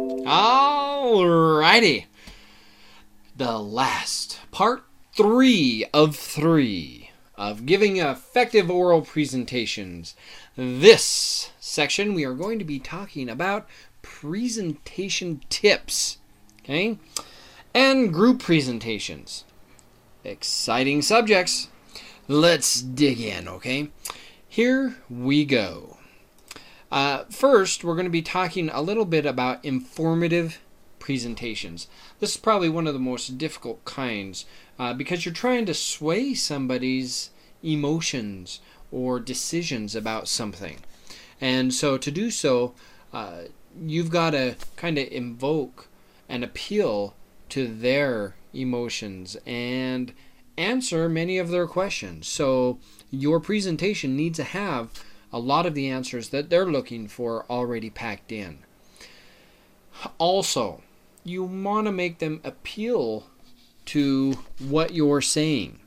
Alrighty. The last part 3 of giving effective oral presentations. This section we are going to be talking about presentation tips, okay, and group presentations. Exciting subjects. Let's dig in, okay? Here we go. First, we're going to be talking a little bit about informative presentations. This is probably one of the most difficult kinds because you're trying to sway somebody's emotions or decisions about something. And so to do so, you've got to kind of invoke and appeal to their emotions and answer many of their questions. So your presentation needs to have a lot of the answers that they're looking for already packed in. Also, you want to make them appeal to what you're saying,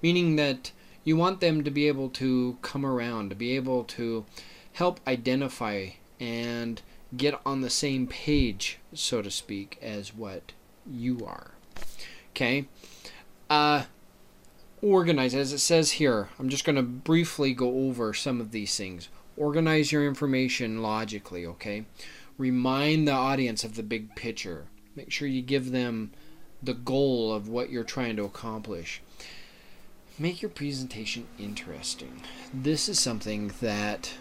meaning that you want them to be able to come around, to be able to help identify and get on the same page, so to speak, as what you are. Okay? Organize, as it says here. I'm just going to briefly go over some of these things. Organize your information logically, okay? Remind the audience of the big picture. Make sure you give them the goal of what you're trying to accomplish. Make your presentation interesting. This is something that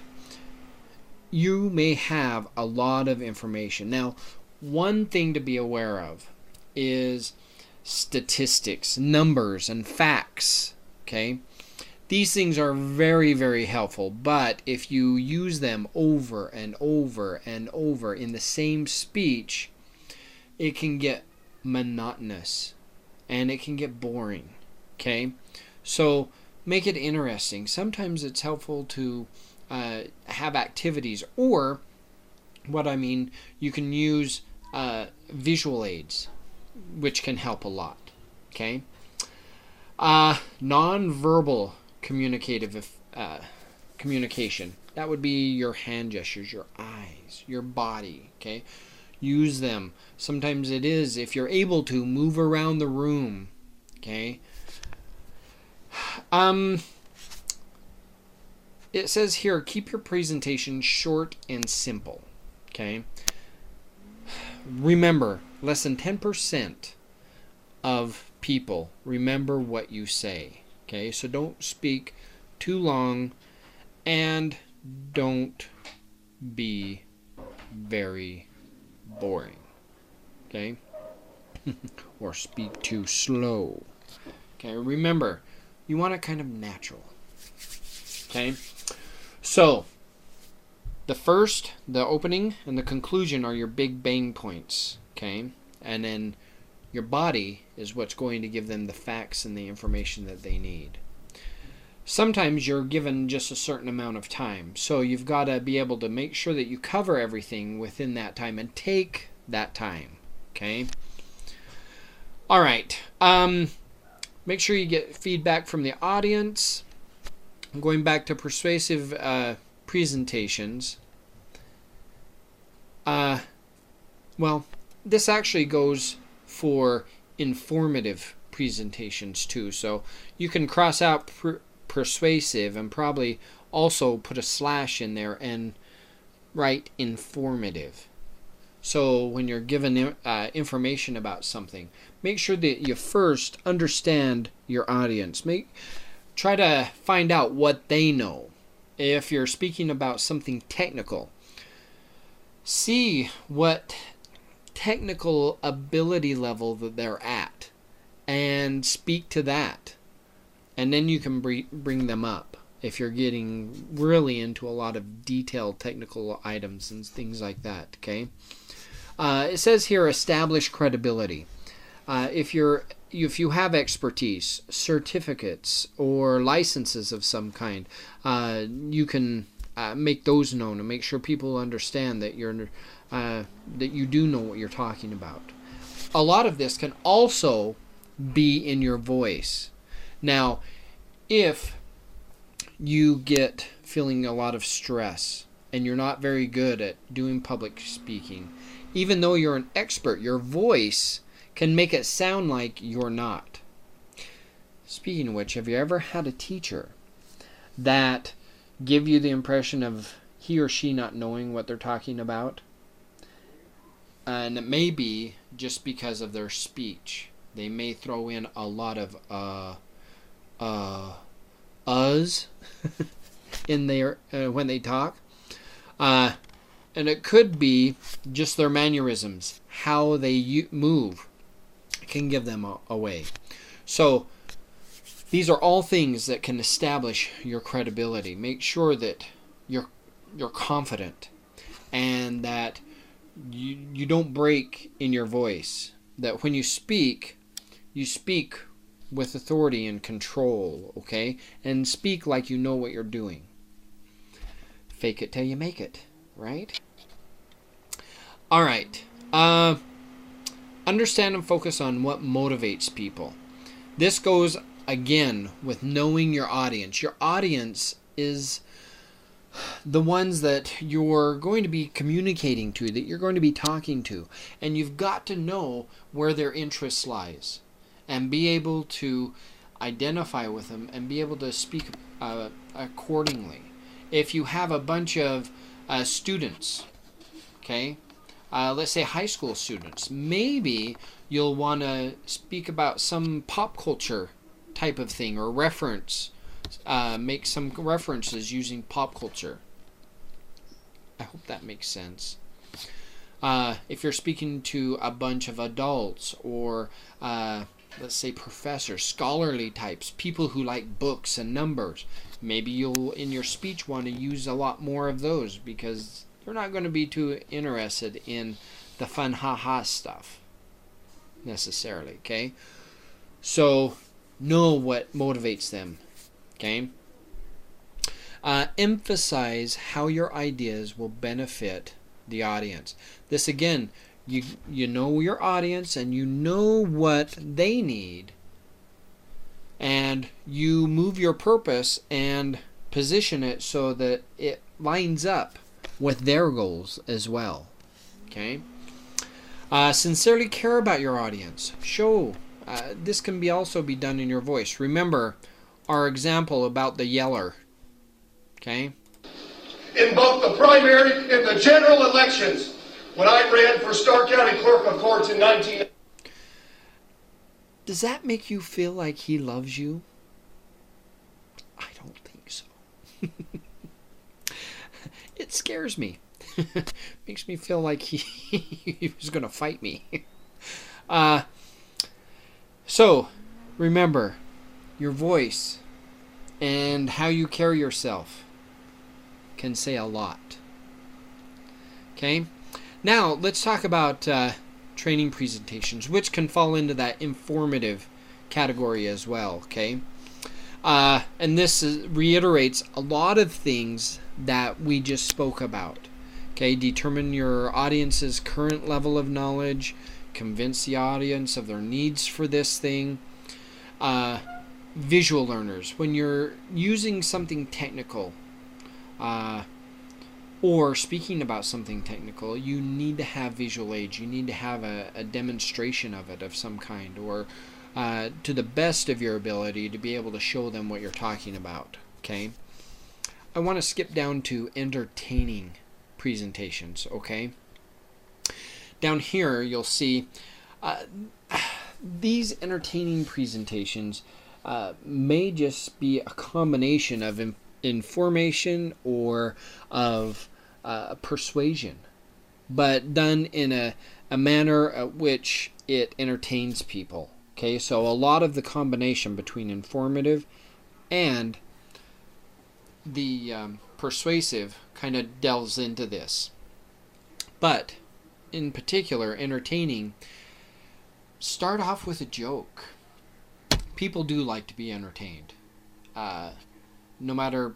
you may have a lot of information. Now, one thing to be aware of is statistics, numbers, and facts. Okay? These things are very, very helpful, but if you use them over and over and over in the same speech, it can get monotonous and it can get boring. Okay? So make it interesting. Sometimes it's helpful to have activities, or what I mean, you can use visual aids, which can help a lot. Okay? Non-verbal communication. That would be your hand gestures, your eyes, your body. Okay? Use them. Sometimes it is, if you're able to, move around the room. Okay? It says here, keep your presentation short and simple. Okay? Remember, less than 10% of people remember what you say. Okay? So don't speak too long and don't be very boring. Okay? Or speak too slow. Okay? Remember, you want it kind of natural. Okay? So, the opening, and the conclusion are your big bang points. Okay? And then your body is what's going to give them the facts and the information that they need. Sometimes you're given just a certain amount of time. So you've got to be able to make sure that you cover everything within that time and take that time. Okay? All right. Make sure you get feedback from the audience. I'm going back to persuasive presentations. Well, this actually goes for informative presentations too. So you can cross out persuasive and probably also put a slash in there and write informative. So when you're given information about something, make sure that you first understand your audience. Try to find out what they know. If you're speaking about something technical, see what technical ability level that they're at and speak to that. And then you can bring them up if you're getting really into a lot of detailed technical items and things like that. Okay? It says here, establish credibility. If you have expertise, certificates, or licenses of some kind, you can make those known and make sure people understand that that you do know what you're talking about. A lot of this can also be in your voice. Now, if you get feeling a lot of stress and you're not very good at doing public speaking, even though you're an expert, your voice can make it sound like you're not. Speaking of which, have you ever had a teacher that give you the impression of he or she not knowing what they're talking about? And it may be just because of their speech. They may throw in a lot of us in there when they talk. And it could be just their mannerisms, how they move can give them away. So these are all things that can establish your credibility. Make sure that you're confident and that you don't break in your voice. That when you speak with authority and control, okay? And speak like you know what you're doing. Fake it till you make it, right? All right. Understand and focus on what motivates people. This goes, again, with knowing your audience. Your audience is the ones that you're going to be communicating to, that you're going to be talking to. And you've got to know where their interest lies and be able to identify with them and be able to speak accordingly. If you have a bunch of students, okay, let's say high school students, maybe you'll want to speak about some pop culture type of thing or reference. Make some references using pop culture. I hope that makes sense. If you're speaking to a bunch of adults or let's say professors, scholarly types, people who like books and numbers, maybe you'll in your speech want to use a lot more of those because they're not going to be too interested in the fun ha-ha stuff necessarily, okay? So know what motivates them. Okay. Emphasize how your ideas will benefit the audience. This again, you know your audience and you know what they need, and you move your purpose and position it so that it lines up with their goals as well. Okay. Sincerely care about your audience. Show. This can also be done in your voice. Remember our example about the yeller. Okay? In both the primary and the general elections, when I ran for Stark County Clerk of Courts in 19... Does that make you feel like he loves you? I don't think so. It scares me. Makes me feel like he was going to fight me. So, remember, your voice and how you carry yourself can say a lot. Okay? Now, let's talk about training presentations, which can fall into that informative category as well. Okay? And this reiterates a lot of things that we just spoke about. Okay? Determine your audience's current level of knowledge. Convince the audience of their needs for this thing. Visual learners, when you're using something technical or speaking about something technical, you need to have visual aids. You need to have a demonstration of it of some kind, or to the best of your ability to be able to show them what you're talking about. Okay? I want to skip down to entertaining presentations. Okay? Down here you'll see these entertaining presentations may just be a combination of information or of persuasion, but done in a manner at which it entertains people. Okay, so a lot of the combination between informative and the persuasive kind of delves into this. But in particular, entertaining, start off with a joke. People do like to be entertained, no matter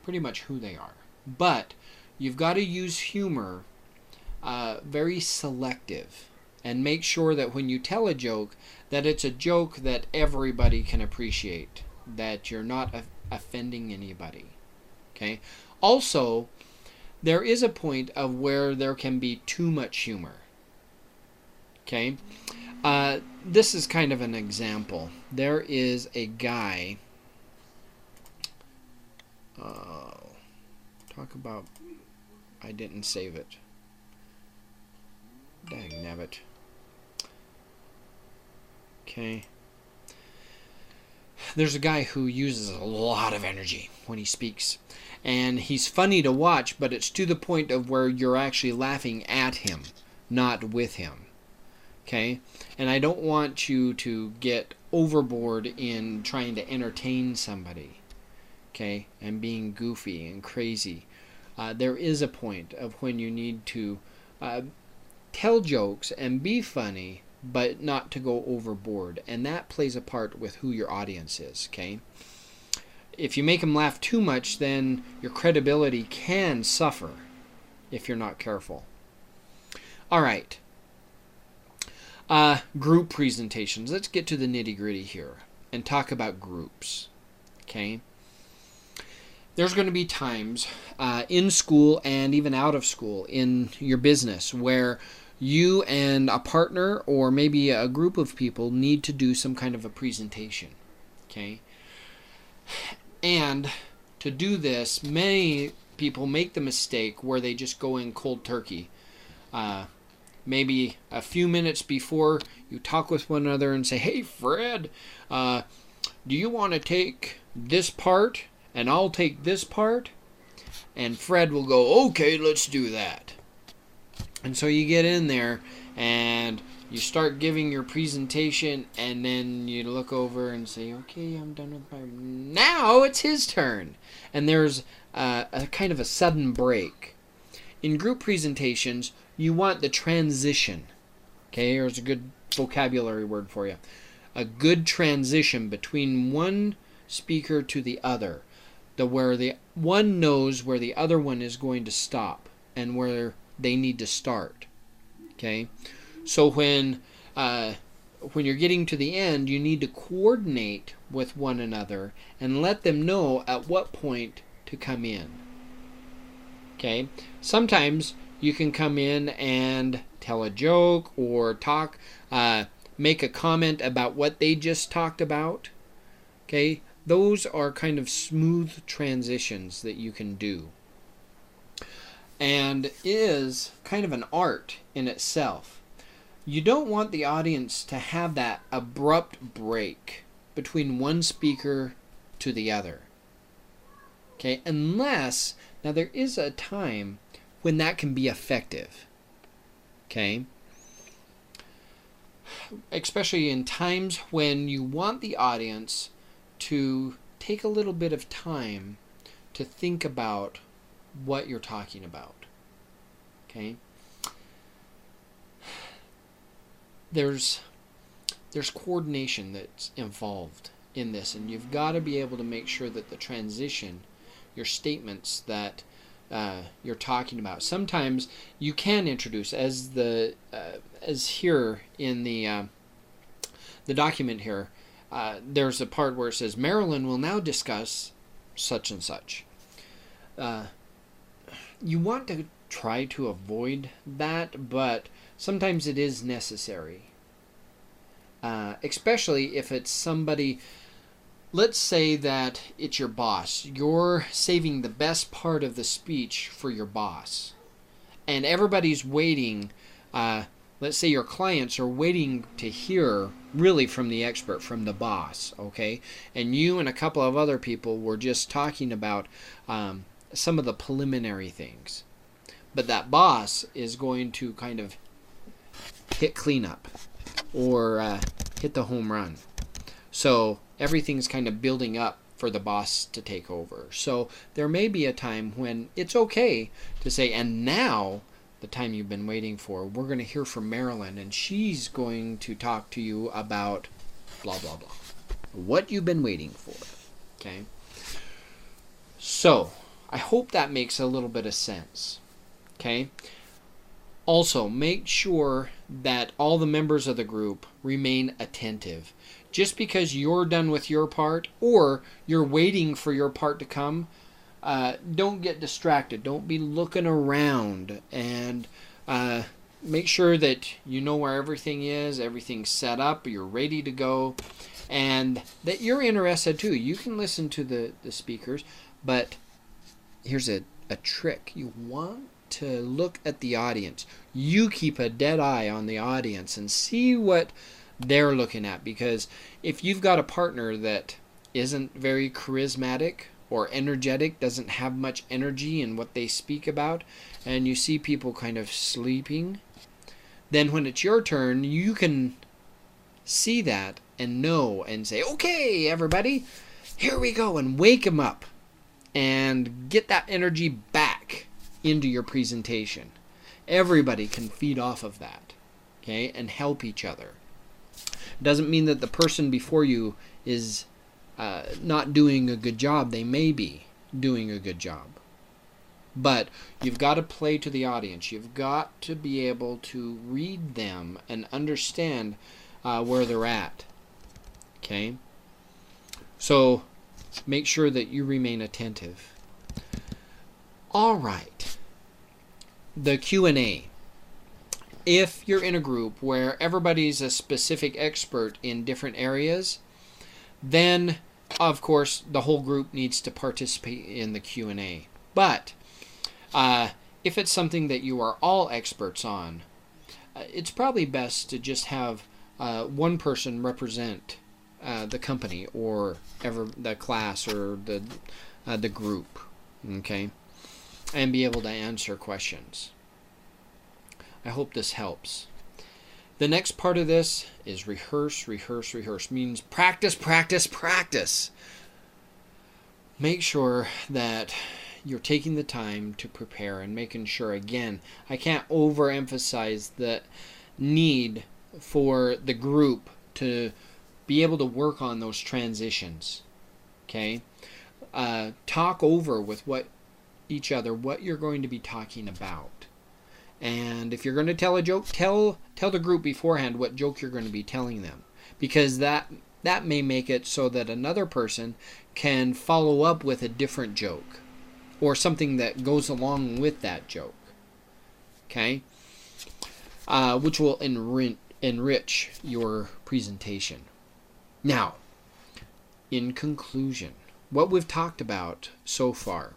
pretty much who they are. But you've got to use humor very selective, and make sure that when you tell a joke, that it's a joke that everybody can appreciate, that you're not offending anybody. Okay. Also, there is a point of where there can be too much humor. Okay? This is kind of an example. There is a guy... talk about... I didn't save it. Dagnabbit. Okay. There's a guy who uses a lot of energy when he speaks. And he's funny to watch, but it's to the point of where you're actually laughing at him, not with him. Okay? And I don't want you to get overboard in trying to entertain somebody. Okay? And being goofy and crazy. There is a point of when you need to tell jokes and be funny, but not to go overboard. And that plays a part with who your audience is. Okay? If you make them laugh too much, then your credibility can suffer if you're not careful. All right. Group presentations. Let's get to the nitty-gritty here and talk about groups. Okay? There's going to be times in school and even out of school in your business where you and a partner or maybe a group of people need to do some kind of a presentation. Okay? And to do this, many people make the mistake where they just go in cold turkey. Maybe a few minutes before you talk with one another and say, "Hey, Fred, do you want to take this part and I'll take this part?" And Fred will go, "Okay, let's do that." And so you get in there and you start giving your presentation, and then you look over and say, "Okay, I'm done with my... Now it's his turn." And there's a kind of a sudden break. In group presentations, you want the transition. Okay, here's a good vocabulary word for you. A good transition between one speaker to the other. Where the one knows where the other one is going to stop and where they need to start. Okay? So when you're getting to the end, you need to coordinate with one another and let them know at what point to come in. Okay? Sometimes you can come in and tell a joke or talk, make a comment about what they just talked about. Okay? Those are kind of smooth transitions that you can do. And is kind of an art in itself. You don't want the audience to have that abrupt break between one speaker to the other. Okay, unless, now there is a time when that can be effective. Okay? Especially in times when you want the audience to take a little bit of time to think about what you're talking about. Okay? There's coordination that's involved in this, and you've got to be able to make sure that the transition, your statements that you're talking about. Sometimes you can introduce, as here in the document here, there's a part where it says Marilyn will now discuss such and such. You want to try to avoid that, but sometimes it is necessary. Especially if it's somebody, let's say that it's your boss. You're saving the best part of the speech for your boss. And everybody's waiting, let's say your clients are waiting to hear really from the expert, from the boss, okay? And you and a couple of other people were just talking about some of the preliminary things. But that boss is going to kind of hit cleanup or hit the home run. So everything's kind of building up for the boss to take over. So there may be a time when it's okay to say, and now, the time you've been waiting for, we're going to hear from Marilyn, and she's going to talk to you about blah, blah, blah. What you've been waiting for. Okay? So, I hope that makes a little bit of sense. Okay? Also, make sure that all the members of the group remain attentive. Just because you're done with your part or you're waiting for your part to come, don't get distracted. Don't be looking around, and make sure that you know where everything is, everything's set up, you're ready to go, and that you're interested too. You can listen to the speakers, but here's a trick. You want to look at the audience. You keep a dead eye on the audience and see what they're looking at, because if you've got a partner that isn't very charismatic or energetic, doesn't have much energy in what they speak about, and you see people kind of sleeping, then when it's your turn, you can see that and know and say, okay, everybody, here we go, and wake them up and get that energy back into your presentation. Everybody can feed off of that, okay, and help each other. Doesn't mean that the person before you is not doing a good job. They may be doing a good job. But you've got to play to the audience. You've got to be able to read them and understand where they're at. Okay? So make sure that you remain attentive. All right. The Q&A. If you're in a group where everybody's a specific expert in different areas, then of course the whole group needs to participate in the Q&A. But if it's something that you are all experts on, it's probably best to just have one person represent the company or the class or the group, okay, and be able to answer questions. I hope this helps. The next part of this is rehearse, rehearse, rehearse. Means practice, practice, practice. Make sure that you're taking the time to prepare and making sure, again, I can't overemphasize the need for the group to be able to work on those transitions. Okay? Talk over with each other what you're going to be talking about. And if you're going to tell a joke, tell the group beforehand what joke you're going to be telling them, because that may make it so that another person can follow up with a different joke or something that goes along with that joke. Okay? Which will enrich your presentation. Now, in conclusion, what we've talked about so far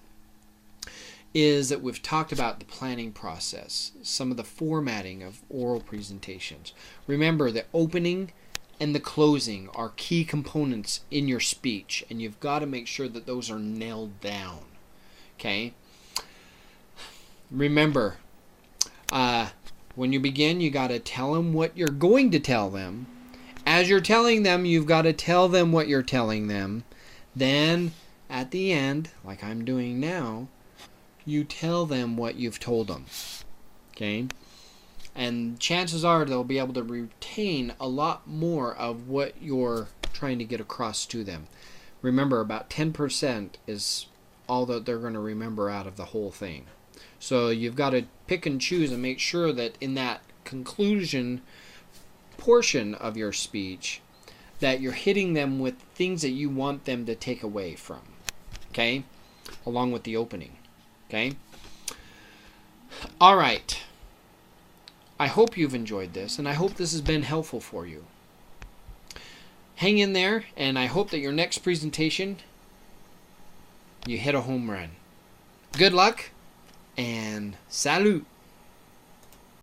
is that we've talked about the planning process, some of the formatting of oral presentations. Remember, the opening and the closing are key components in your speech, and you've got to make sure that those are nailed down. Okay? Remember, when you begin, you got to tell them what you're going to tell them. As you're telling them, you've got to tell them what you're telling them. Then, at the end, like I'm doing now, you tell them what you've told them. Okay? And chances are they'll be able to retain a lot more of what you're trying to get across to them. Remember, about 10% is all that they're going to remember out of the whole thing. So you've got to pick and choose and make sure that in that conclusion portion of your speech that you're hitting them with things that you want them to take away from. Okay? Along with the opening. Okay? All right. I hope you've enjoyed this, and I hope this has been helpful for you. Hang in there, and I hope that your next presentation, you hit a home run. Good luck, and salut!